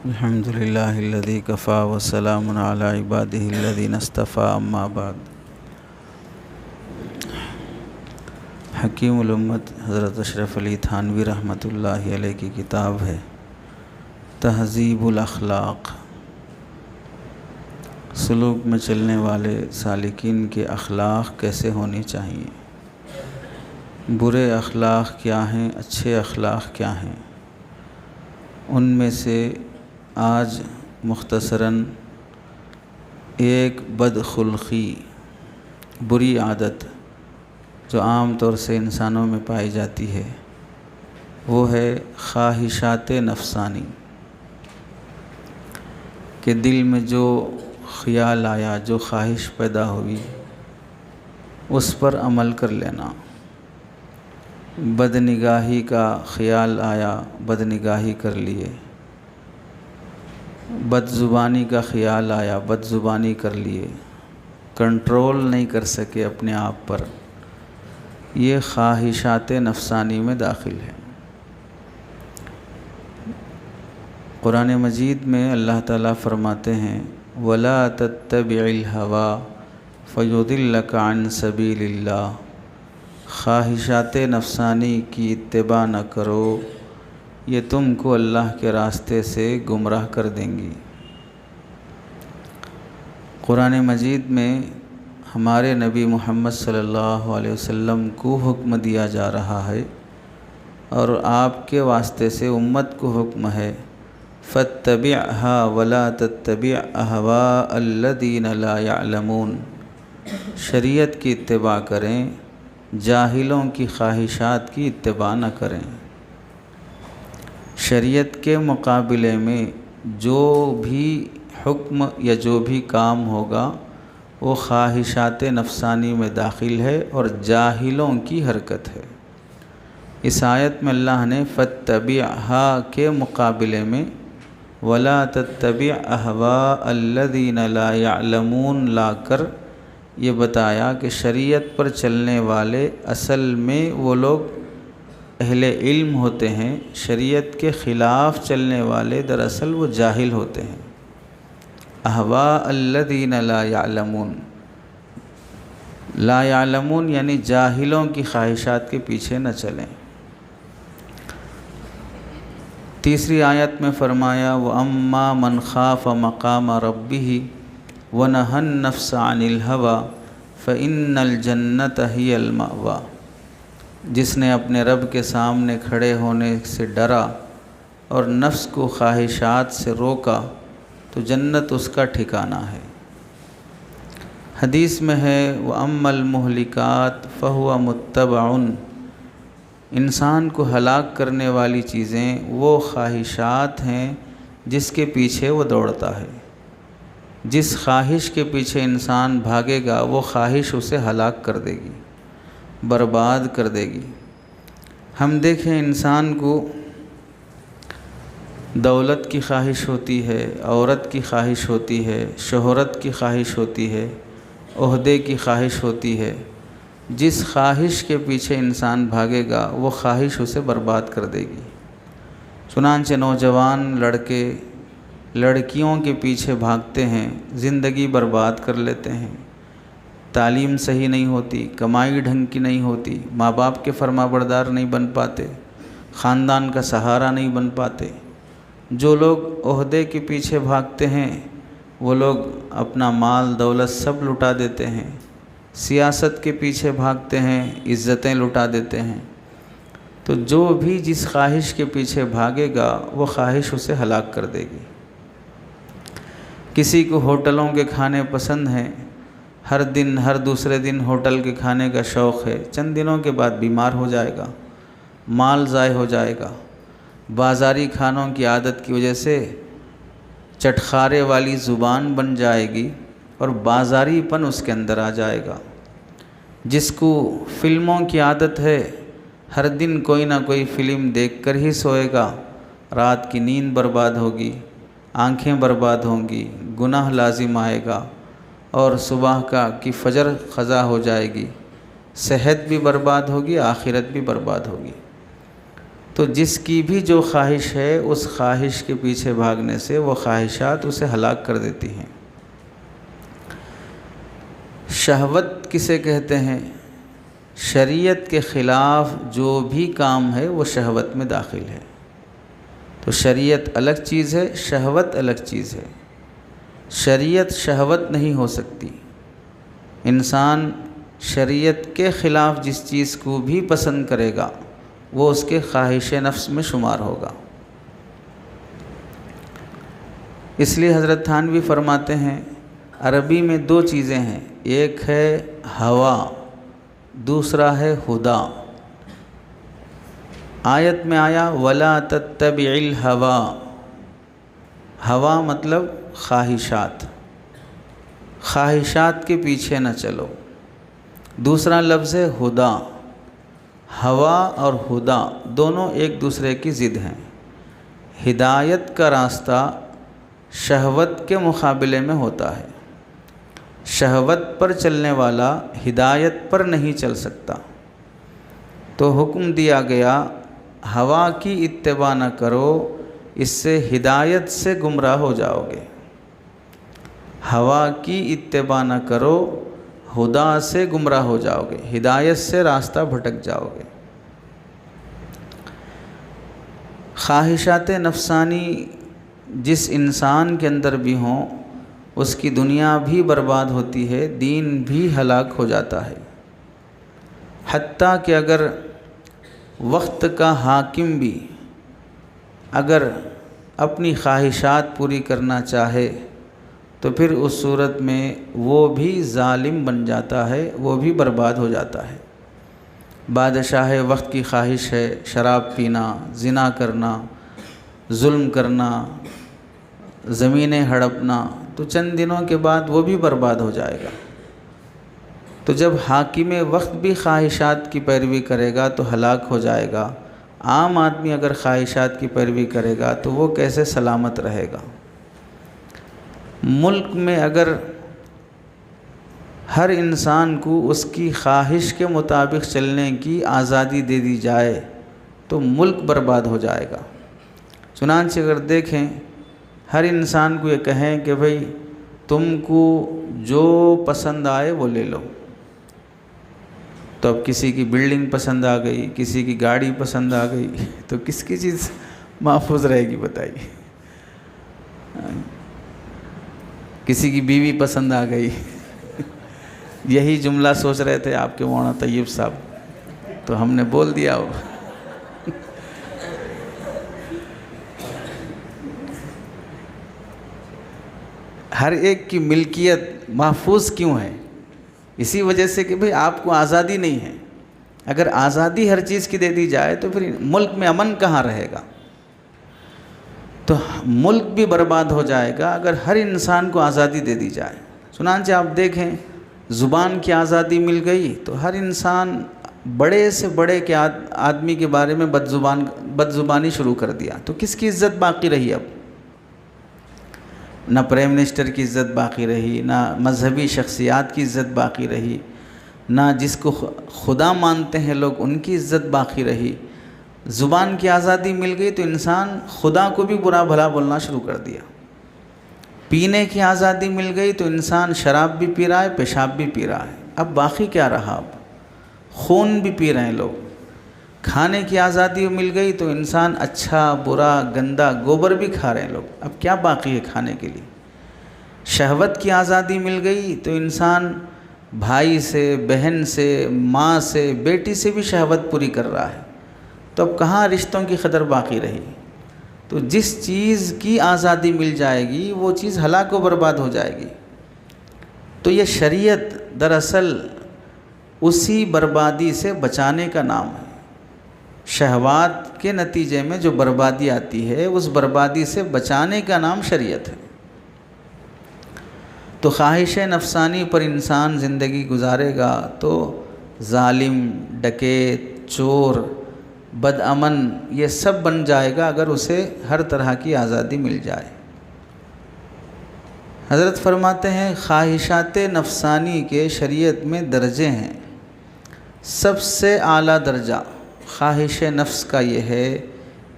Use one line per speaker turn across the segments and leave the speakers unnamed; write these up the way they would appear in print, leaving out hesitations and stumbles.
الحمد للہ الذی کفا وسلام علی عبادہ الذین اصطفیٰ اما بعد۔ حکیم الامت حضرت اشرف علی تھانوی رحمۃ اللہ علیہ کی کتاب ہے تہذیب الاخلاق۔ سلوک میں چلنے والے سالکین کے اخلاق کیسے ہونے چاہیے، برے اخلاق کیا ہیں، اچھے اخلاق کیا ہیں، ان میں سے آج مختصراً ایک بدخلقی، بری عادت جو عام طور سے انسانوں میں پائی جاتی ہے، وہ ہے خواہشات نفسانی، کہ دل میں جو خیال آیا، جو خواہش پیدا ہوئی، اس پر عمل کر لینا۔ بد نگاہی کا خیال آیا، بد نگاہی کر لیے، بد زبانی کا خیال آیا، بد زبانی کر لیے، کنٹرول نہیں کر سکے اپنے آپ پر، یہ خواہشات نفسانی میں داخل ہے۔ قرآن مجید میں اللہ تعالیٰ فرماتے ہیں وَلَا تَتَّبِعِ الْهَوَىٰ فَيُضِلَّكَ عَنْ سَبِيلِ اللَّهِ، خواہشات نفسانی کی اتباع نہ کرو، یہ تم کو اللہ کے راستے سے گمراہ کر دیں گی۔ قرآن مجید میں ہمارے نبی محمد صلی اللہ علیہ وسلم کو حکم دیا جا رہا ہے، اور آپ کے واسطے سے امت کو حکم ہے فَاتَّبِعْهَا وَلَا تَتَّبِعْ أَهْوَاءَ الَّذِينَ لَا يَعْلَمُونَ، شریعت کی اتباع کریں، جاہلوں کی خواہشات کی اتباع نہ کریں۔ شریعت کے مقابلے میں جو بھی حکم یا جو بھی کام ہوگا وہ خواہشات نفسانی میں داخل ہے اور جاہلوں کی حرکت ہے۔ اس آیت میں اللہ نے فَاتَّبِعْهَا کے مقابلے میں وَلَا تَتَّبِعْ أَهْوَاءَ الَّذِينَ لَا يَعْلَمُونَ لا کر یہ بتایا کہ شریعت پر چلنے والے اصل میں وہ لوگ اہل علم ہوتے ہیں، شریعت کے خلاف چلنے والے دراصل وہ جاہل ہوتے ہیں۔ احواء الذین لا یعلمون، لا یعلمون یعنی جاہلوں کی خواہشات کے پیچھے نہ چلیں۔ تیسری آیت میں فرمایا وَأَمَّا مَنْ خَافَ مَقَامَ رَبِّهِ وَنَهَى النَّفْسَ عَنِ الْهَوَىٰ فَإِنَّ الْجَنَّةَ هِيَ الْمَأْوَىٰ، جس نے اپنے رب کے سامنے کھڑے ہونے سے ڈرا اور نفس کو خواہشات سے روکا تو جنت اس کا ٹھکانہ ہے۔ حدیث میں ہے وَأَمَّا الْمُهْلِكَاتُ فَهُوَ مُتَّبَعٌ، انسان کو ہلاک کرنے والی چیزیں وہ خواہشات ہیں جس کے پیچھے وہ دوڑتا ہے۔ جس خواہش کے پیچھے انسان بھاگے گا وہ خواہش اسے ہلاک کر دے گی، برباد کر دے گی۔ ہم دیکھیں انسان کو دولت کی خواہش ہوتی ہے، عورت کی خواہش ہوتی ہے، شہرت کی خواہش ہوتی ہے، عہدے کی خواہش ہوتی ہے۔ جس خواہش کے پیچھے انسان بھاگے گا وہ خواہش اسے برباد کر دے گی۔ چنانچہ نوجوان لڑکے لڑکیوں کے پیچھے بھاگتے ہیں، زندگی برباد کر لیتے ہیں، تعلیم صحیح نہیں ہوتی، کمائی ڈھنگ کی نہیں ہوتی، ماں باپ کے فرما بردار نہیں بن پاتے، خاندان کا سہارا نہیں بن پاتے۔ جو لوگ عہدے کے پیچھے بھاگتے ہیں وہ لوگ اپنا مال دولت سب لٹا دیتے ہیں، سیاست کے پیچھے بھاگتے ہیں، عزتیں لٹا دیتے ہیں۔ تو جو بھی جس خواہش کے پیچھے بھاگے گا وہ خواہش اسے ہلاک کر دے گی۔ کسی کو ہوٹلوں کے کھانے پسند ہیں، ہر دن ہر دوسرے دن ہوٹل کے کھانے کا شوق ہے، چند دنوں کے بعد بیمار ہو جائے گا، مال ضائع ہو جائے گا۔ بازاری کھانوں کی عادت کی وجہ سے چٹخارے والی زبان بن جائے گی اور بازاری پن اس کے اندر آ جائے گا۔ جس کو فلموں کی عادت ہے، ہر دن کوئی نہ کوئی فلم دیکھ کر ہی سوئے گا، رات کی نیند برباد ہوگی، آنکھیں برباد ہوں گی، گناہ لازم آئے گا، اور صبح کی فجر قضا ہو جائے گی، صحت بھی برباد ہوگی، آخرت بھی برباد ہوگی۔ تو جس کی بھی جو خواہش ہے اس خواہش کے پیچھے بھاگنے سے وہ خواہشات اسے ہلاک کر دیتی ہیں۔ شہوت کسے کہتے ہیں؟ شریعت کے خلاف جو بھی کام ہے وہ شہوت میں داخل ہے۔ تو شریعت الگ چیز ہے، شہوت الگ چیز ہے۔ شریعت شہوت نہیں ہو سکتی۔ انسان شریعت کے خلاف جس چیز کو بھی پسند کرے گا وہ اس کے خواہش نفس میں شمار ہوگا۔ اس لیے حضرت تھانوی فرماتے ہیں عربی میں دو چیزیں ہیں، ایک ہے ہوا، دوسرا ہے ہدا۔ آیت میں آیا وَلَا تَتَّبِعِ الْهَوَىٰ، ہوا مطلب خواہشات، خواہشات کے پیچھے نہ چلو۔ دوسرا لفظ ہے ہدا۔ ہوا اور ہدا دونوں ایک دوسرے کی ضد ہیں۔ ہدایت کا راستہ شہوت کے مقابلے میں ہوتا ہے۔ شہوت پر چلنے والا ہدایت پر نہیں چل سکتا، تو حکم دیا گیا ہوا کی اتباع نہ کرو، اس سے ہدایت سے گمراہ ہو جاؤ گے۔ ہوا کی اتباع نہ کرو، ہدا سے گمراہ ہو جاؤ گے، ہدایت سے راستہ بھٹک جاؤ گے۔ خواہشات نفسانی جس انسان کے اندر بھی ہوں اس کی دنیا بھی برباد ہوتی ہے، دین بھی ہلاک ہو جاتا ہے۔ حتیٰ کہ اگر وقت کا حاکم بھی اگر اپنی خواہشات پوری کرنا چاہے تو پھر اس صورت میں وہ بھی ظالم بن جاتا ہے، وہ بھی برباد ہو جاتا ہے۔ بادشاہ وقت کی خواہش ہے شراب پینا، زنا کرنا، ظلم کرنا، زمینیں ہڑپنا، تو چند دنوں کے بعد وہ بھی برباد ہو جائے گا۔ تو جب حاکم وقت بھی خواہشات کی پیروی کرے گا تو ہلاک ہو جائے گا۔ عام آدمی اگر خواہشات کی پیروی کرے گا تو وہ کیسے سلامت رہے گا؟ ملک میں اگر ہر انسان کو اس کی خواہش کے مطابق چلنے کی آزادی دے دی جائے تو ملک برباد ہو جائے گا۔ چنانچہ اگر دیکھیں ہر انسان کو یہ کہیں کہ بھئی تم کو جو پسند آئے وہ لے لو، تو اب کسی کی بلڈنگ پسند آ گئی، کسی کی گاڑی پسند آ گئی، تو کس کی چیز محفوظ رہے گی بتائیے؟ کسی کی بیوی پسند آ گئی۔ یہی جملہ سوچ رہے تھے آپ کے مولانا طیب صاحب، تو ہم نے بول دیا ہو۔ ہر ایک کی ملکیت محفوظ کیوں ہے؟ اسی وجہ سے کہ بھئی آپ کو آزادی نہیں ہے۔ اگر آزادی ہر چیز کی دے دی جائے تو پھر ملک میں امن کہاں رہے گا؟ تو ملک بھی برباد ہو جائے گا اگر ہر انسان کو آزادی دے دی جائے۔ چنانچہ آپ دیکھیں زبان کی آزادی مل گئی تو ہر انسان بڑے سے بڑے کے آدمی کے بارے میں بد زبانی شروع کر دیا، تو کس کی عزت باقی رہی؟ اب نہ پرائم منسٹر کی عزت باقی رہی، نہ مذہبی شخصیات کی عزت باقی رہی، نہ جس کو خدا مانتے ہیں لوگ ان کی عزت باقی رہی۔ زبان کی آزادی مل گئی تو انسان خدا کو بھی برا بھلا بولنا شروع کر دیا۔ پینے کی آزادی مل گئی تو انسان شراب بھی پی رہا ہے، پیشاب بھی پی رہا ہے۔ اب باقی کیا رہا؟ اب خون بھی پی رہے ہیں لوگ۔ کھانے کی آزادی مل گئی تو انسان اچھا برا گندا گوبر بھی کھا رہے ہیں لوگ۔ اب کیا باقی ہے کھانے کے لیے؟ شہوت کی آزادی مل گئی تو انسان بھائی سے، بہن سے، ماں سے، بیٹی سے بھی شہوت پوری کر رہا ہے، تو اب کہاں رشتوں کی قدر باقی رہی؟ تو جس چیز کی آزادی مل جائے گی وہ چیز ہلاک و برباد ہو جائے گی۔ تو یہ شریعت دراصل اسی بربادی سے بچانے کا نام ہے۔ شہوات کے نتیجے میں جو بربادی آتی ہے اس بربادی سے بچانے کا نام شریعت ہے۔ تو خواہش نفسانی پر انسان زندگی گزارے گا تو ظالم، ڈکیت، چور، بد امن یہ سب بن جائے گا اگر اسے ہر طرح کی آزادی مل جائے۔ حضرت فرماتے ہیں خواہشات نفسانی کے شریعت میں درجے ہیں۔ سب سے اعلیٰ درجہ خواہش نفس کا یہ ہے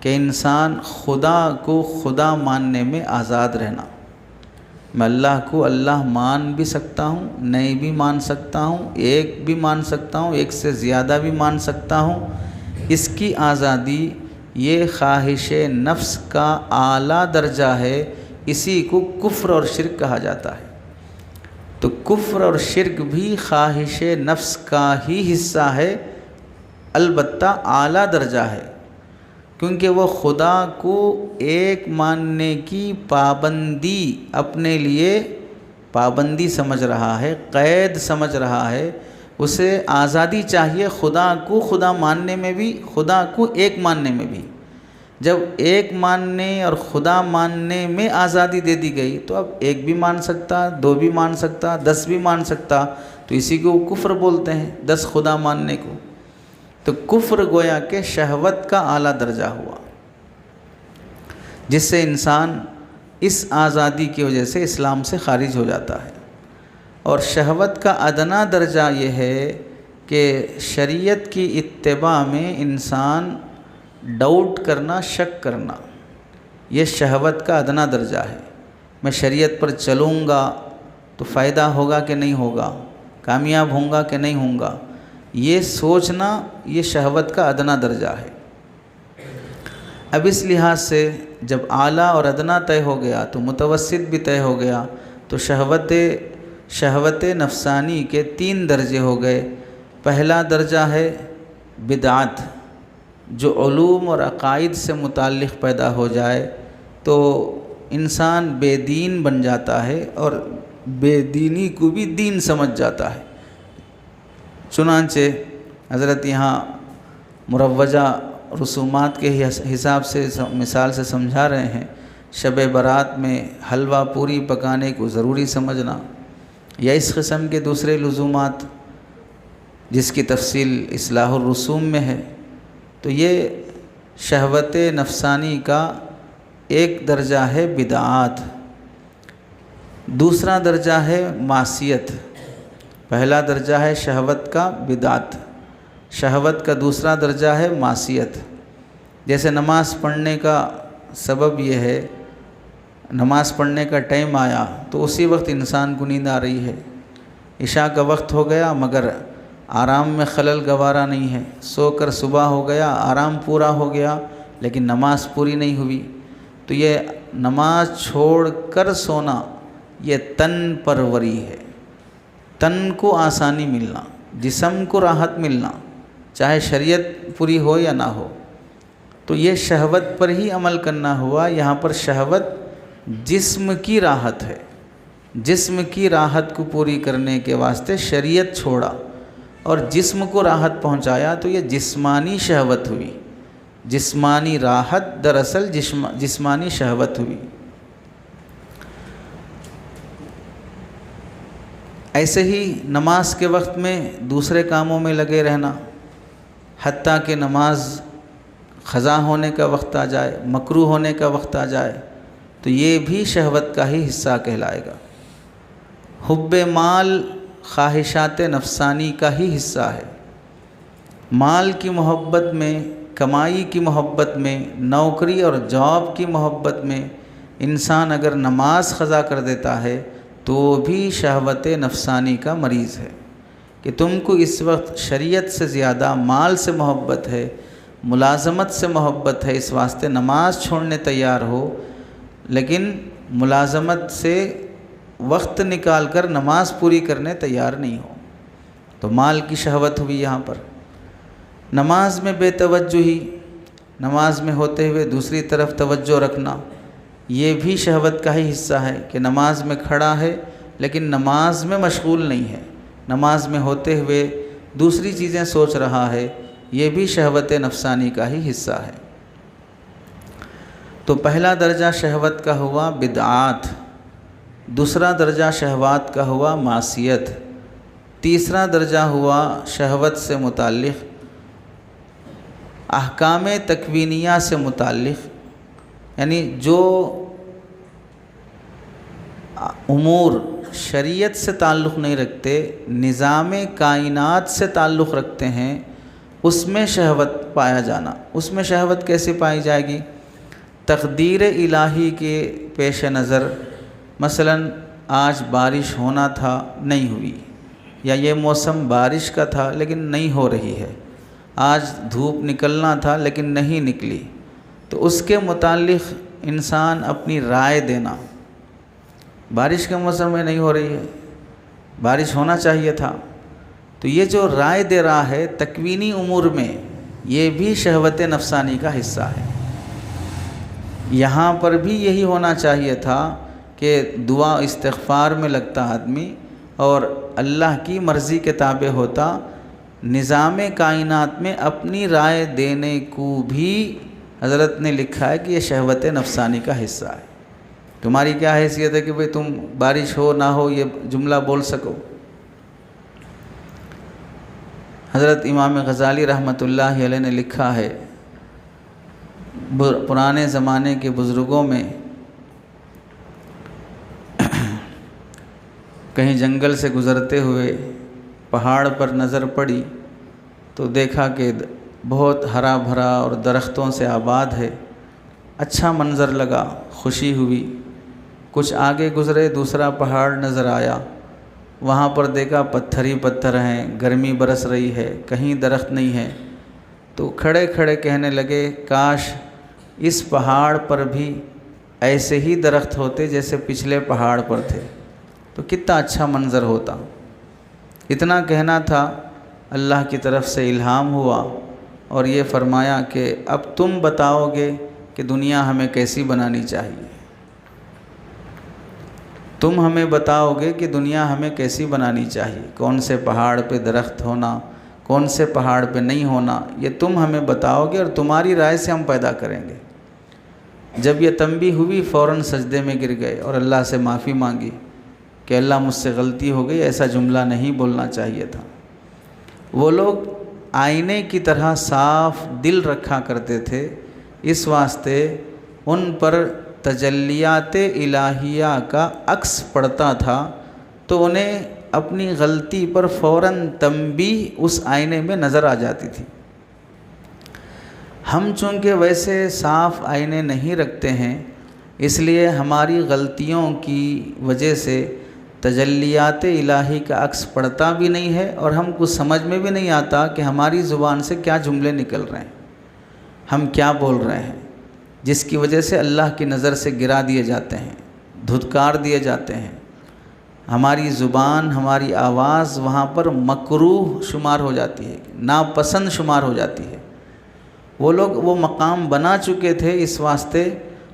کہ انسان خدا کو خدا ماننے میں آزاد رہنا۔ میں اللہ کو اللہ مان بھی سکتا ہوں، نہیں بھی مان سکتا ہوں، ایک بھی مان سکتا ہوں، ایک سے زیادہ بھی مان سکتا ہوں۔ اس کی آزادی یہ خواہش نفس کا اعلیٰ درجہ ہے، اسی کو کفر اور شرک کہا جاتا ہے۔ تو کفر اور شرک بھی خواہش نفس کا ہی حصہ ہے، البتہ اعلیٰ درجہ ہے، کیونکہ وہ خدا کو ایک ماننے کی پابندی اپنے لیے پابندی سمجھ رہا ہے، قید سمجھ رہا ہے۔ اسے آزادی چاہیے خدا کو خدا ماننے میں بھی، خدا کو ایک ماننے میں بھی۔ جب ایک ماننے اور خدا ماننے میں آزادی دے دی گئی تو اب ایک بھی مان سکتا، دو بھی مان سکتا، 10 بھی مان سکتا، تو اسی کو کفر بولتے ہیں، 10 خدا ماننے کو۔ تو کفر گویا کہ شہوت کا اعلیٰ درجہ ہوا، جس سے انسان اس آزادی کی وجہ سے اسلام سے خارج ہو جاتا ہے۔ اور شہوت کا ادنا درجہ یہ ہے کہ شریعت کی اتباع میں انسان ڈاؤٹ کرنا، شک کرنا، یہ شہوت کا ادنا درجہ ہے۔ میں شریعت پر چلوں گا تو فائدہ ہوگا کہ نہیں ہوگا، کامیاب ہوں گا کہ نہیں ہوں گا، یہ سوچنا یہ شہوت کا ادنا درجہ ہے۔ اب اس لحاظ سے جب اعلیٰ اور ادنا طے ہو گیا تو متوسط بھی طے ہو گیا، تو شہوت نفسانی کے 3 درجے ہو گئے۔ پہلا درجہ ہے بدعت، جو علوم اور عقائد سے متعلق پیدا ہو جائے تو انسان بے دین بن جاتا ہے اور بے دینی کو بھی دین سمجھ جاتا ہے۔ چنانچہ حضرت یہاں مروجہ رسومات کے حساب سے مثال سے سمجھا رہے ہیں، شب برات میں حلوہ پوری پکانے کو ضروری سمجھنا، یا اس قسم کے دوسرے لزومات جس کی تفصیل اصلاح الرسوم میں ہے، تو یہ شہوت نفسانی کا ایک درجہ ہے بدعات۔ دوسرا درجہ ہے معصیت۔ پہلا درجہ ہے شہوت کا بدعت، شہوت کا دوسرا درجہ ہے معصیت۔ جیسے نماز پڑھنے کا سبب یہ ہے، نماز پڑھنے کا ٹائم آیا تو اسی وقت انسان کو نیند آ رہی ہے، عشاء کا وقت ہو گیا مگر آرام میں خلل گوارا نہیں ہے، سو کر صبح ہو گیا، آرام پورا ہو گیا لیکن نماز پوری نہیں ہوئی، تو یہ نماز چھوڑ کر سونا یہ تن پروری ہے، تن کو آسانی ملنا، جسم کو راحت ملنا، چاہے شریعت پوری ہو یا نہ ہو، تو یہ شہوت پر ہی عمل کرنا ہوا۔ یہاں پر شہوت جسم کی راحت ہے، جسم کی راحت کو پوری کرنے کے واسطے شریعت چھوڑا اور جسم کو راحت پہنچایا، تو یہ جسمانی شہوت ہوئی، جسمانی راحت دراصل جسمانی شہوت ہوئی۔ ایسے ہی نماز کے وقت میں دوسرے کاموں میں لگے رہنا، حتیٰ کہ نماز قضا ہونے کا وقت آ جائے، مکروہ ہونے کا وقت آ جائے، تو یہ بھی شہوت کا ہی حصہ کہلائے گا۔ حب مال خواہشات نفسانی کا ہی حصہ ہے۔ مال کی محبت میں، کمائی کی محبت میں، نوکری اور جاب کی محبت میں انسان اگر نماز قضا کر دیتا ہے تو بھی شہوت نفسانی کا مریض ہے، کہ تم کو اس وقت شریعت سے زیادہ مال سے محبت ہے، ملازمت سے محبت ہے، اس واسطے نماز چھوڑنے تیار ہو، لیکن ملازمت سے وقت نکال کر نماز پوری کرنے تیار نہیں ہو، تو مال کی شہوت ہوئی یہاں پر۔ نماز میں بے توجہی، نماز میں ہوتے ہوئے دوسری طرف توجہ رکھنا، یہ بھی شہوت کا ہی حصہ ہے، کہ نماز میں کھڑا ہے لیکن نماز میں مشغول نہیں ہے، نماز میں ہوتے ہوئے دوسری چیزیں سوچ رہا ہے، یہ بھی شہوت نفسانی کا ہی حصہ ہے۔ تو پہلا درجہ شہوت کا ہوا بدعات، دوسرا درجہ شہوات کا ہوا معصیت، تیسرا درجہ ہوا شہوت سے متعلق احکام تکوینیہ سے متعلق، یعنی جو امور شریعت سے تعلق نہیں رکھتے، نظام کائنات سے تعلق رکھتے ہیں، اس میں شہوت پایا جانا۔ اس میں شہوت کیسے پائی جائے گی؟ تقدیر الہی کے پیش نظر، مثلا آج بارش ہونا تھا نہیں ہوئی، یا یہ موسم بارش کا تھا لیکن نہیں ہو رہی ہے، آج دھوپ نکلنا تھا لیکن نہیں نکلی، تو اس کے متعلق انسان اپنی رائے دینا، بارش کے موسم میں نہیں ہو رہی ہے، بارش ہونا چاہیے تھا، تو یہ جو رائے دے رہا ہے تکوینی امور میں، یہ بھی شہوت نفسانی کا حصہ ہے۔ یہاں پر بھی یہی ہونا چاہیے تھا کہ دعا استغفار میں لگتا آدمی اور اللہ کی مرضی کے تابع ہوتا، نظام کائنات میں اپنی رائے دینے کو بھی حضرت نے لکھا ہے کہ یہ شہوت نفسانی کا حصہ ہے۔ تمہاری کیا حیثیت ہے کہ بھئی تم بارش ہو نہ ہو یہ جملہ بول سکو؟ حضرت امام غزالی رحمۃ اللہ علیہ نے لکھا ہے، پرانے زمانے کے بزرگوں میں کہیں جنگل سے گزرتے ہوئے پہاڑ پر نظر پڑی تو دیکھا کہ بہت ہرا بھرا اور درختوں سے آباد ہے، اچھا منظر لگا، خوشی ہوئی۔ کچھ آگے گزرے دوسرا پہاڑ نظر آیا، وہاں پر دیکھا پتھر ہی پتھر ہیں، گرمی برس رہی ہے، کہیں درخت نہیں ہے، تو کھڑے کھڑے کہنے لگے کاش اس پہاڑ پر بھی ایسے ہی درخت ہوتے جیسے پچھلے پہاڑ پر تھے، تو کتنا اچھا منظر ہوتا۔ اتنا کہنا تھا، اللہ کی طرف سے الہام ہوا اور یہ فرمایا کہ اب تم بتاؤ گے کہ دنیا ہمیں کیسی بنانی چاہیے، تم ہمیں بتاؤ گے کہ دنیا ہمیں کیسی بنانی چاہیے، کون سے پہاڑ پہ درخت ہونا، کون سے پہاڑ پہ نہیں ہونا، یہ تم ہمیں بتاؤ گے اور تمہاری رائے سے ہم پیدا کریں گے۔ جب یہ تنبیہ ہوئی فوراً سجدے میں گر گئے اور اللہ سے معافی مانگی کہ اللہ مجھ سے غلطی ہو گئی، ایسا جملہ نہیں بولنا چاہیے تھا۔ وہ لوگ آئینے کی طرح صاف دل رکھا کرتے تھے، اس واسطے ان پر تجلیات الہیہ کا عکس پڑتا تھا تو انہیں اپنی غلطی پر فوراً تنبیہ اس آئینے میں نظر آ جاتی تھی۔ ہم چونکہ ویسے صاف آئینے نہیں رکھتے ہیں، اس لیے ہماری غلطیوں کی وجہ سے تجلیات الہی کا عکس پڑتا بھی نہیں ہے اور ہم کو سمجھ میں بھی نہیں آتا کہ ہماری زبان سے کیا جملے نکل رہے ہیں، ہم کیا بول رہے ہیں، جس کی وجہ سے اللہ کی نظر سے گرا دیے جاتے ہیں، دھتکار دیے جاتے ہیں۔ ہماری زبان، ہماری آواز وہاں پر مکروہ شمار ہو جاتی ہے، ناپسند شمار ہو جاتی ہے۔ وہ لوگ وہ مقام بنا چکے تھے، اس واسطے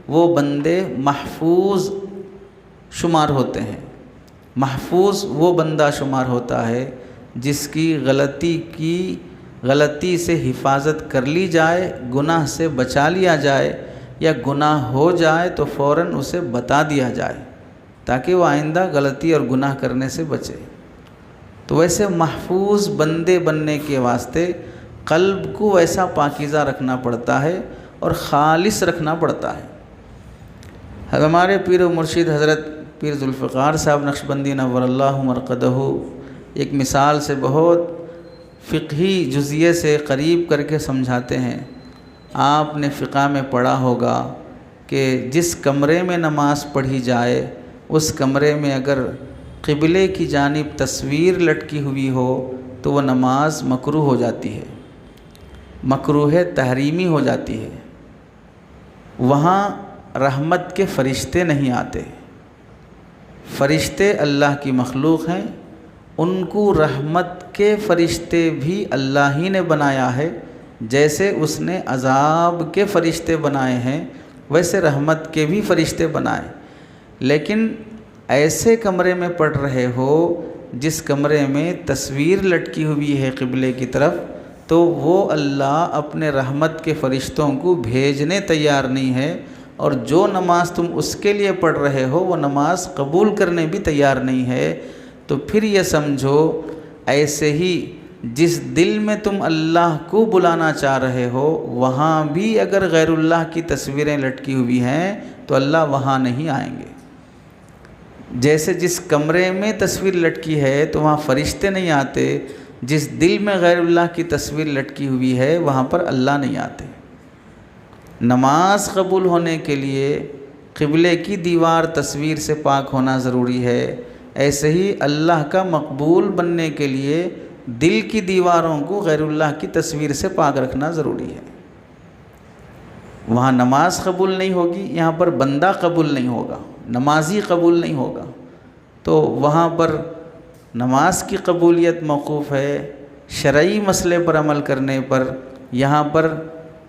وہ بندے محفوظ شمار ہوتے ہیں۔ محفوظ وہ بندہ شمار ہوتا ہے جس کی غلطی سے حفاظت کر لی جائے، گناہ سے بچا لیا جائے، یا گناہ ہو جائے تو فوراً اسے بتا دیا جائے تاکہ وہ آئندہ غلطی اور گناہ کرنے سے بچے۔ تو ویسے محفوظ بندے بننے کے واسطے قلب کو ویسا پاکیزہ رکھنا پڑتا ہے اور خالص رکھنا پڑتا ہے۔ ہمارے پیر و مرشد حضرت پیر ذوالفقار صاحب نقشبندی نور اللہ مرقدہ ایک مثال سے بہت فقہی جزئیے سے قریب کر کے سمجھاتے ہیں۔ آپ نے فقہ میں پڑھا ہوگا کہ جس کمرے میں نماز پڑھی جائے اس کمرے میں اگر قبلے کی جانب تصویر لٹکی ہوئی ہو تو وہ نماز مکروہ ہو جاتی ہے، مکروہ تحریمی ہو جاتی ہے۔ وہاں رحمت کے فرشتے نہیں آتے، فرشتے اللہ کی مخلوق ہیں، ان کو رحمت کے فرشتے بھی اللہ ہی نے بنایا ہے، جیسے اس نے عذاب کے فرشتے بنائے ہیں ویسے رحمت کے بھی فرشتے بنائے۔ لیکن ایسے کمرے میں پڑھ رہے ہو جس کمرے میں تصویر لٹکی ہوئی ہے قبلے کی طرف، تو وہ اللہ اپنے رحمت کے فرشتوں کو بھیجنے تیار نہیں ہے، اور جو نماز تم اس کے لیے پڑھ رہے ہو وہ نماز قبول کرنے بھی تیار نہیں ہے۔ تو پھر یہ سمجھو ایسے ہی جس دل میں تم اللہ کو بلانا چاہ رہے ہو وہاں بھی اگر غیر اللہ کی تصویریں لٹکی ہوئی ہیں تو اللہ وہاں نہیں آئیں گے۔ جیسے جس کمرے میں تصویر لٹکی ہے تو وہاں فرشتے نہیں آتے، جس دل میں غیر اللہ کی تصویر لٹکی ہوئی ہے وہاں پر اللہ نہیں آتے۔ نماز قبول ہونے کے لیے قبلے کی دیوار تصویر سے پاک ہونا ضروری ہے، ایسے ہی اللہ کا مقبول بننے کے لیے دل کی دیواروں کو غیر اللہ کی تصویر سے پاک رکھنا ضروری ہے۔ وہاں نماز قبول نہیں ہوگی، یہاں پر بندہ قبول نہیں ہوگا، نمازی قبول نہیں ہوگا، تو وہاں پر نماز کی قبولیت موقوف ہے شرعی مسئلے پر عمل کرنے پر، یہاں پر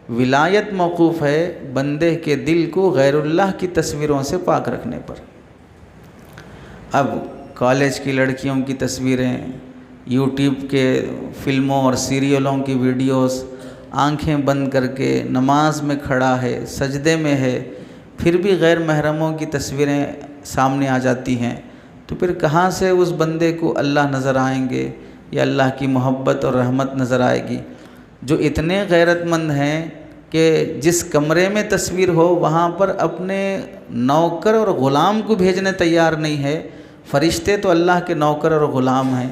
ولایت موقوف ہے بندے کے دل کو غیر اللہ کی تصویروں سے پاک رکھنے پر۔ اب کالج کی لڑکیوں کی تصویریں، یوٹیوب کے فلموں اور سیریلوں کی ویڈیوز، آنکھیں بند کر کے نماز میں کھڑا ہے، سجدے میں ہے، پھر بھی غیر محرموں کی تصویریں سامنے آ جاتی ہیں، تو پھر کہاں سے اس بندے کو اللہ نظر آئیں گے یا اللہ کی محبت اور رحمت نظر آئے گی؟ جو اتنے غیرت مند ہیں کہ جس کمرے میں تصویر ہو وہاں پر اپنے نوکر اور غلام کو بھیجنے تیار نہیں ہے، فرشتے تو اللہ کے نوکر اور غلام ہیں،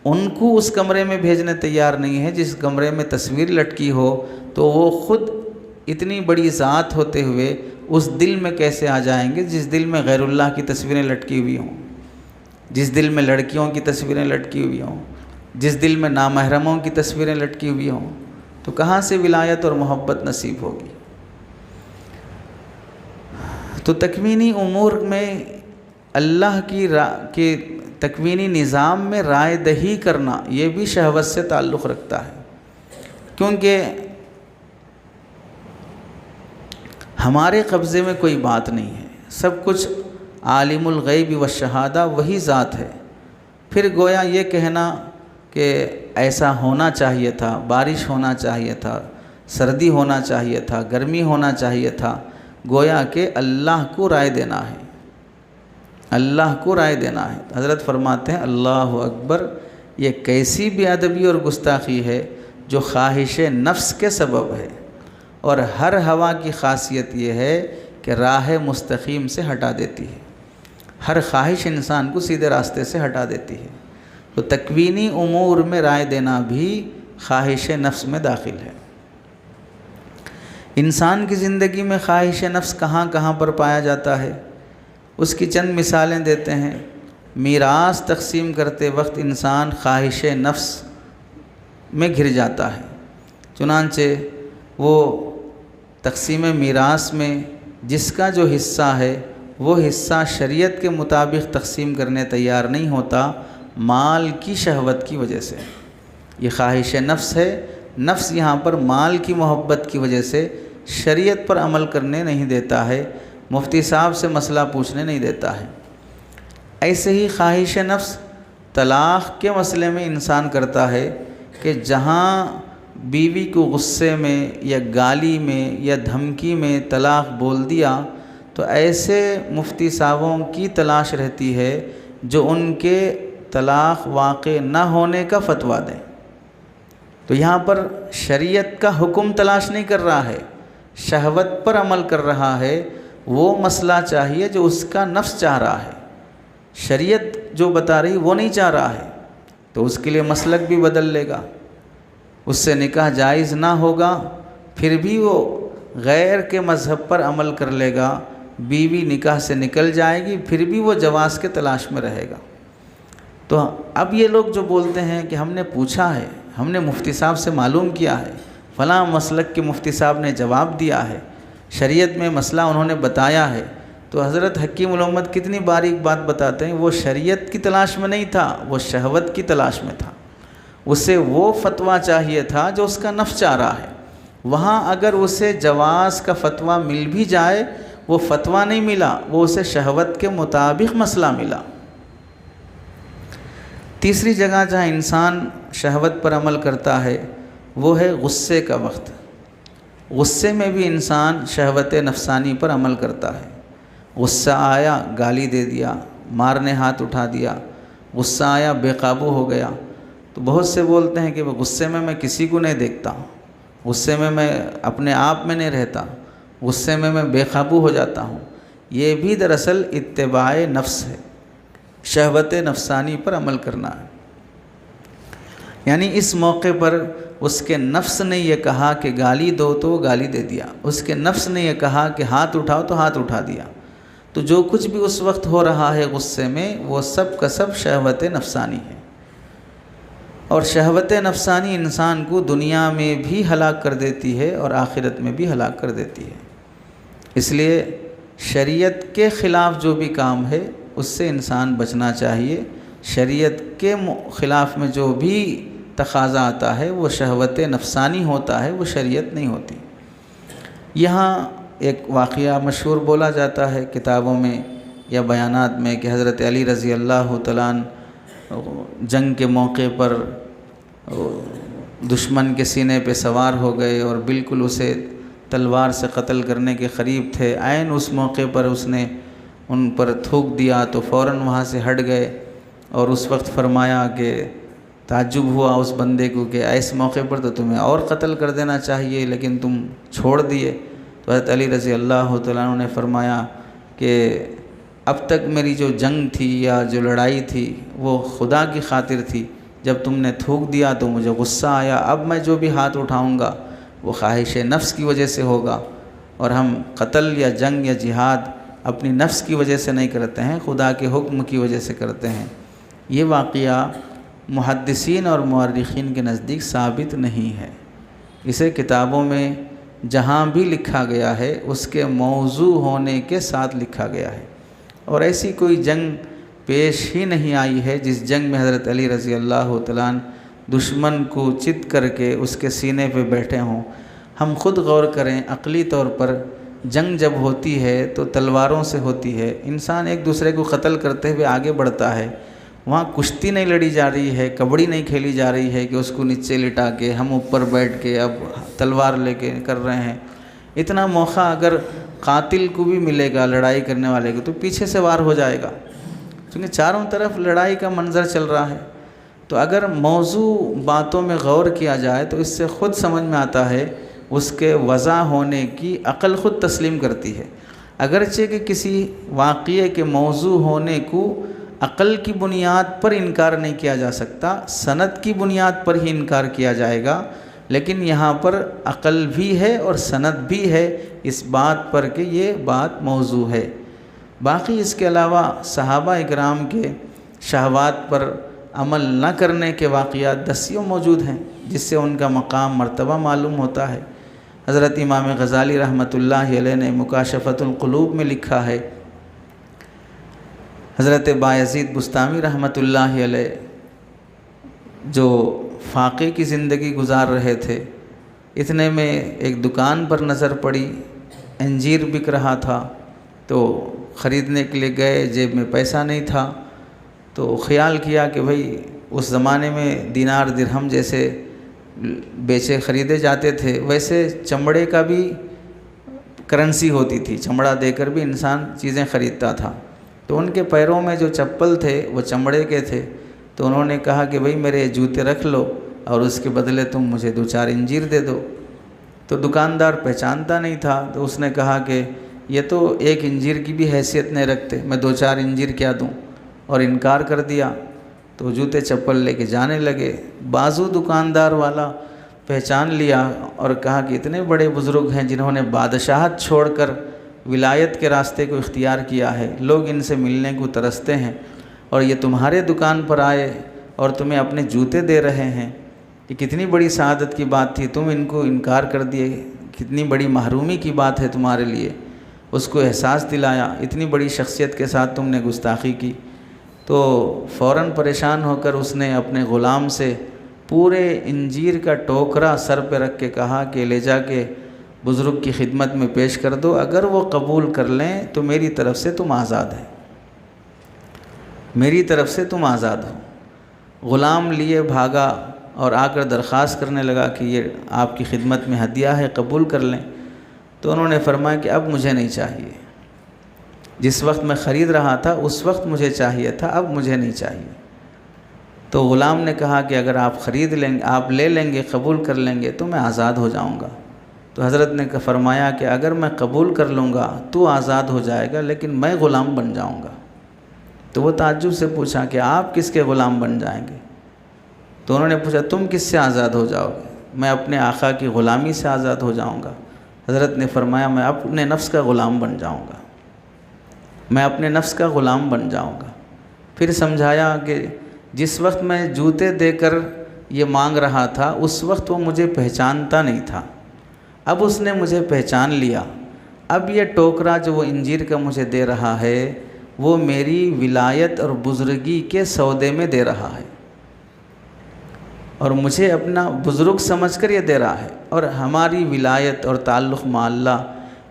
ان کو اس کمرے میں بھیجنے تیار نہیں ہے جس کمرے میں تصویر لٹکی ہو، تو وہ خود اتنی بڑی ذات ہوتے ہوئے اس دل میں کیسے آ جائیں گے جس دل میں غیر اللہ کی تصویریں لٹکی ہوئی ہوں، جس دل میں لڑکیوں کی تصویریں لٹکی ہوئی ہوں، جس دل میں نامحرموں کی تصویریں لٹکی ہوئی ہوں، تو کہاں سے ولایت اور محبت نصیب ہوگی؟ تو تکوینی امور میں اللہ کی تکوینی نظام میں رائے دہی کرنا یہ بھی شہوت سے تعلق رکھتا ہے، کیونکہ ہمارے قبضے میں کوئی بات نہیں ہے، سب کچھ عالم الغیب والشہادہ وہی ذات ہے۔ پھر گویا یہ کہنا کہ ایسا ہونا چاہیے تھا، بارش ہونا چاہیے تھا، سردی ہونا چاہیے تھا، گرمی ہونا چاہیے تھا، گویا کہ اللہ کو رائے دینا ہے، اللہ کو رائے دینا ہے۔ حضرت فرماتے ہیں اللہ اکبر، یہ کیسی بے ادبی اور گستاخی ہے جو خواہش نفس کے سبب ہے، اور ہر ہوا کی خاصیت یہ ہے کہ راہ مستقیم سے ہٹا دیتی ہے، ہر خواہش انسان کو سیدھے راستے سے ہٹا دیتی ہے۔ تو تکوینی امور میں رائے دینا بھی خواہش نفس میں داخل ہے۔ انسان کی زندگی میں خواہش نفس کہاں کہاں پر پایا جاتا ہے، اس کی چند مثالیں دیتے ہیں۔ میراث تقسیم کرتے وقت انسان خواہش نفس میں گر جاتا ہے، چنانچہ وہ تقسیم میراث میں جس کا جو حصہ ہے وہ حصہ شریعت کے مطابق تقسیم کرنے تیار نہیں ہوتا، مال کی شہوت کی وجہ سے۔ یہ خواہش نفس ہے، نفس یہاں پر مال کی محبت کی وجہ سے شریعت پر عمل کرنے نہیں دیتا ہے، مفتی صاحب سے مسئلہ پوچھنے نہیں دیتا ہے۔ ایسے ہی خواہش نفس طلاق کے مسئلے میں انسان کرتا ہے کہ جہاں بیوی کو غصے میں یا گالی میں یا دھمکی میں طلاق بول دیا تو ایسے مفتی صاحبوں کی تلاش رہتی ہے جو ان کے طلاق واقع نہ ہونے کا فتویٰ دیں۔ تو یہاں پر شریعت کا حکم تلاش نہیں کر رہا ہے، شہوت پر عمل کر رہا ہے، وہ مسئلہ چاہیے جو اس کا نفس چاہ رہا ہے، شریعت جو بتا رہی وہ نہیں چاہ رہا ہے، تو اس کے لیے مسلک بھی بدل لے گا، اس سے نکاح جائز نہ ہوگا، پھر بھی وہ غیر کے مذہب پر عمل کر لے گا، بیوی نکاح سے نکل جائے گی، پھر بھی وہ جواز کے تلاش میں رہے گا۔ تو اب یہ لوگ جو بولتے ہیں کہ ہم نے پوچھا ہے، ہم نے مفتی صاحب سے معلوم کیا ہے، فلاں مسلک کے مفتی صاحب نے جواب دیا ہے، شریعت میں مسئلہ انہوں نے بتایا ہے، تو حضرت حکیم الامت کتنی باریک بات بتاتے ہیں، وہ شریعت کی تلاش میں نہیں تھا، وہ شہوت کی تلاش میں تھا، اسے وہ فتویٰ چاہیے تھا جو اس کا نفس چاہ رہا ہے۔ وہاں اگر اسے جواز کا فتویٰ مل بھی جائے، وہ فتویٰ نہیں ملا، وہ اسے شہوت کے مطابق مسئلہ ملا۔ تیسری جگہ جہاں انسان شہوت پر عمل کرتا ہے وہ ہے غصے کا وقت۔ غصے میں بھی انسان شہوت نفسانی پر عمل کرتا ہے، غصہ آیا گالی دے دیا، مارنے ہاتھ اٹھا دیا، غصہ آیا بے قابو ہو گیا۔ تو بہت سے بولتے ہیں کہ وہ غصے میں کسی کو نہیں دیکھتا ہوں، غصے میں اپنے آپ میں نہیں رہتا، غصے میں بے قابو ہو جاتا ہوں۔ یہ بھی دراصل اتباع نفس ہے، شہوت نفسانی پر عمل کرنا ہے۔ یعنی اس موقع پر اس کے نفس نے یہ کہا کہ گالی دو تو گالی دے دیا، اس کے نفس نے یہ کہا کہ ہاتھ اٹھاؤ تو ہاتھ اٹھا دیا۔ تو جو کچھ بھی اس وقت ہو رہا ہے غصے میں، وہ سب کا سب شہوت نفسانی ہے، اور شہوت نفسانی انسان کو دنیا میں بھی ہلاک کر دیتی ہے اور آخرت میں بھی ہلاک کر دیتی ہے۔ اس لیے شریعت کے خلاف جو بھی کام ہے اس سے انسان بچنا چاہیے۔ شریعت کے خلاف میں جو بھی تقاضا آتا ہے وہ شہوت نفسانی ہوتا ہے، وہ شریعت نہیں ہوتی۔ یہاں ایک واقعہ مشہور بولا جاتا ہے کتابوں میں یا بیانات میں کہ حضرت علی رضی اللہ تعالیٰ عنہ جنگ کے موقع پر دشمن کے سینے پہ سوار ہو گئے اور بالکل اسے تلوار سے قتل کرنے کے قریب تھے۔ عین اس موقع پر اس نے ان پر تھوک دیا تو فوراً وہاں سے ہٹ گئے، اور اس وقت فرمایا کہ تعجب ہوا اس بندے کو کہ اس موقع پر تو تمہیں اور قتل کر دینا چاہیے لیکن تم چھوڑ دیے۔ تو حضرت علی رضی اللہ تعالیٰ عنہ نے فرمایا کہ اب تک میری جو جنگ تھی یا جو لڑائی تھی وہ خدا کی خاطر تھی، جب تم نے تھوک دیا تو مجھے غصہ آیا، اب میں جو بھی ہاتھ اٹھاؤں گا وہ خواہش نفس کی وجہ سے ہوگا، اور ہم قتل یا جنگ یا جہاد اپنی نفس کی وجہ سے نہیں کرتے ہیں، خدا کے حکم کی وجہ سے کرتے ہیں۔ یہ واقعہ محدثین اور مورخین کے نزدیک ثابت نہیں ہے، اسے کتابوں میں جہاں بھی لکھا گیا ہے اس کے موضوع ہونے کے ساتھ لکھا گیا ہے، اور ایسی کوئی جنگ پیش ہی نہیں آئی ہے جس جنگ میں حضرت علی رضی اللہ تعالیٰ عنہ دشمن کو چت کر کے اس کے سینے پہ بیٹھے ہوں۔ ہم خود غور کریں، عقلی طور پر جنگ جب ہوتی ہے تو تلواروں سے ہوتی ہے، انسان ایک دوسرے کو قتل کرتے ہوئے آگے بڑھتا ہے، وہاں کشتی نہیں لڑی جا رہی ہے، کبڈی نہیں کھیلی جا رہی ہے کہ اس کو نیچے لٹا کے ہم اوپر بیٹھ کے اب تلوار لے کے کر رہے ہیں۔ اتنا موقع اگر قاتل کو بھی ملے گا لڑائی کرنے والے کو تو پیچھے سے وار ہو جائے گا، کیونکہ چاروں طرف لڑائی کا منظر چل رہا ہے۔ تو اگر موضوع باتوں میں غور کیا جائے تو اس سے خود سمجھ میں آتا ہے اس کے وضع ہونے کی عقل خود تسلیم کرتی ہے، اگرچہ کہ کسی واقعے کے موضوع ہونے کو عقل کی بنیاد پر انکار نہیں کیا جا سکتا، سند کی بنیاد پر ہی انکار کیا جائے گا، لیکن یہاں پر عقل بھی ہے اور سند بھی ہے اس بات پر کہ یہ بات موضوع ہے۔ باقی اس کے علاوہ صحابہ اکرام کے شہوات پر عمل نہ کرنے کے واقعات دسیوں موجود ہیں جس سے ان کا مقام مرتبہ معلوم ہوتا ہے۔ حضرت امام غزالی رحمۃ اللہ علیہ نے مکاشفۃ القلوب میں لکھا ہے، حضرت بایزید بستامی رحمۃ اللہ علیہ جو فاقے کی زندگی گزار رہے تھے، اتنے میں ایک دکان پر نظر پڑی، انجیر بک رہا تھا، تو خریدنے کے لیے گئے، جیب میں پیسہ نہیں تھا، تو خیال کیا کہ بھئی اس زمانے میں دینار درہم جیسے بیچے خریدے جاتے تھے ویسے چمڑے کا بھی کرنسی ہوتی تھی، چمڑا دے کر بھی انسان چیزیں خریدتا تھا۔ تو ان کے پیروں میں جو چپل تھے وہ چمڑے کے تھے، تو انہوں نے کہا کہ بھئی میرے جوتے رکھ لو اور اس کے بدلے تم مجھے 2-4 انجیر دے دو۔ تو دکاندار پہچانتا نہیں تھا، تو اس نے کہا کہ یہ تو ایک انجیر کی بھی حیثیت نہیں رکھتے، میں 2-4 انجیر کیا دوں، اور انکار کر دیا۔ تو جوتے چپل لے کے جانے لگے، بازو دکاندار والا پہچان لیا اور کہا کہ اتنے بڑے بزرگ ہیں جنہوں نے بادشاہت چھوڑ کر ولایت کے راستے کو اختیار کیا ہے، لوگ ان سے ملنے کو ترستے ہیں، اور یہ تمہارے دکان پر آئے اور تمہیں اپنے جوتے دے رہے ہیں، یہ کتنی بڑی سعادت کی بات تھی، تم ان کو انکار کر دیے، کتنی بڑی محرومی کی بات ہے تمہارے لیے۔ اس کو احساس دلایا، اتنی بڑی شخصیت کے ساتھ تم نے گستاخی کی۔ تو فوراً پریشان ہو کر اس نے اپنے غلام سے پورے انجیر کا ٹوکرا سر پہ رکھ کے کہا کہ لے جا کے بزرگ کی خدمت میں پیش کر دو، اگر وہ قبول کر لیں تو میری طرف سے تم آزاد ہیں، میری طرف سے تم آزاد ہو۔ غلام لیے بھاگا اور آ کر درخواست کرنے لگا کہ یہ آپ کی خدمت میں ہدیہ ہے، قبول کر لیں۔ تو انہوں نے فرمایا کہ اب مجھے نہیں چاہیے، جس وقت میں خرید رہا تھا اس وقت مجھے چاہیے تھا، اب مجھے نہیں چاہیے۔ تو غلام نے کہا کہ اگر آپ خرید لیں گے، آپ لے لیں گے، قبول کر لیں گے تو میں آزاد ہو جاؤں گا۔ تو حضرت نے فرمایا کہ اگر میں قبول کر لوں گا تو آزاد ہو جائے گا، لیکن میں غلام بن جاؤں گا۔ تو وہ تعجب سے پوچھا کہ آپ کس کے غلام بن جائیں گے؟ تو انہوں نے پوچھا تم کس سے آزاد ہو جاؤ گے؟ میں اپنے آقا کی غلامی سے آزاد ہو جاؤں گا۔ حضرت نے فرمایا میں اپنے نفس کا غلام بن جاؤں گا، میں اپنے نفس کا غلام بن جاؤں گا۔ پھر سمجھایا کہ جس وقت میں جوتے دے کر یہ مانگ رہا تھا اس وقت وہ مجھے پہچانتا نہیں تھا، اب اس نے مجھے پہچان لیا۔ اب یہ ٹوکرا جو وہ انجیر کا مجھے دے رہا ہے وہ میری ولایت اور بزرگی کے سودے میں دے رہا ہے، اور مجھے اپنا بزرگ سمجھ کر یہ دے رہا ہے، اور ہماری ولایت اور تعلق مع اللہ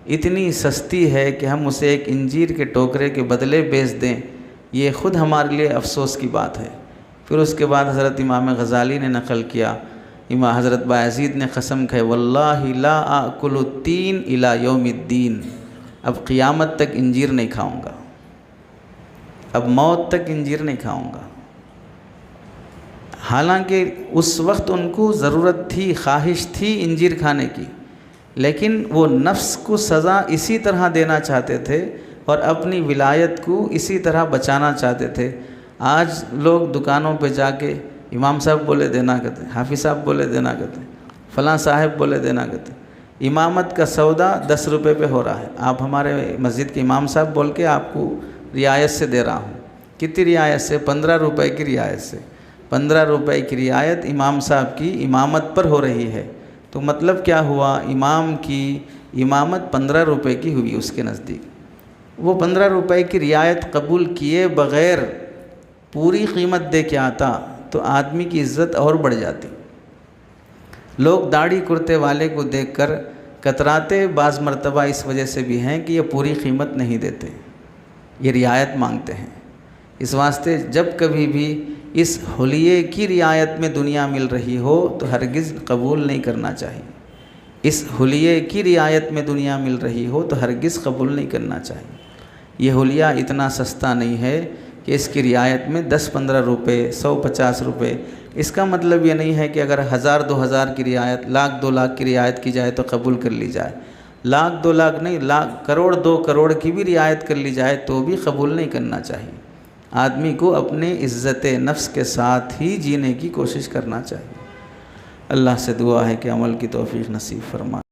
اتنی سستی ہے کہ ہم اسے ایک انجیر کے ٹوکرے کے بدلے بیچ دیں، یہ خود ہمارے لیے افسوس کی بات ہے۔ پھر اس کے بعد حضرت امام غزالی نے نقل کیا، امام حضرت بایزید نے قسم کھائی واللہ لا آکل التین الی یوم الدین، اب قیامت تک انجیر نہیں کھاؤں گا، اب موت تک انجیر نہیں کھاؤں گا۔ حالانکہ اس وقت ان کو ضرورت تھی، خواہش تھی انجیر کھانے کی، لیکن وہ نفس کو سزا اسی طرح دینا چاہتے تھے اور اپنی ولایت کو اسی طرح بچانا چاہتے تھے۔ آج لوگ دکانوں پہ جا کے امام صاحب بولے دینا کہتے ہیں، حافظ صاحب بولے دینا کہتے ہیں، فلاں صاحب بولے دینا کہتے ہیں۔ امامت کا سودا 10 روپے پہ ہو رہا ہے، آپ ہمارے مسجد کے امام صاحب بول کے آپ کو رعایت سے دے رہا ہوں۔ کتنی رعایت سے؟ 15 روپے کی رعایت سے۔ 15 روپے کی رعایت امام صاحب کی امامت پر ہو رہی ہے، تو مطلب کیا ہوا؟ امام کی امامت 15 روپے کی ہوئی اس کے نزدیک۔ وہ 15 روپے کی رعایت قبول کیے بغیر پوری قیمت دے کے آتا تو آدمی کی عزت اور بڑھ جاتی۔ لوگ داڑھی کرتے والے کو دیکھ کر کتراتے بعض مرتبہ اس وجہ سے بھی ہیں کہ یہ پوری قیمت نہیں دیتے، یہ رعایت مانگتے ہیں۔ اس واسطے جب کبھی بھی اس حلیے کی رعایت میں دنیا مل رہی ہو تو ہرگز قبول نہیں کرنا چاہیے، اس حلیے کی رعایت میں دنیا مل رہی ہو تو ہرگز قبول نہیں کرنا چاہیے۔ یہ حلیہ اتنا سستا نہیں ہے کہ اس کی رعایت میں 10-15 روپے، 100-50 روپے، اس کا مطلب یہ نہیں ہے کہ اگر 1000-2000 کی رعایت، 1,00,000-2 لاکھ کی رعایت کی جائے تو قبول کر لی جائے، 1,00,000-2 لاکھ نہیں، کروڑ 2 کروڑ کی بھی رعایت کر لی جائے تو بھی قبول نہیں کرنا چاہیے۔ آدمی کو اپنے عزت نفس کے ساتھ ہی جینے کی کوشش کرنا چاہیے۔ اللہ سے دعا ہے کہ عمل کی توفیق نصیب فرمائے۔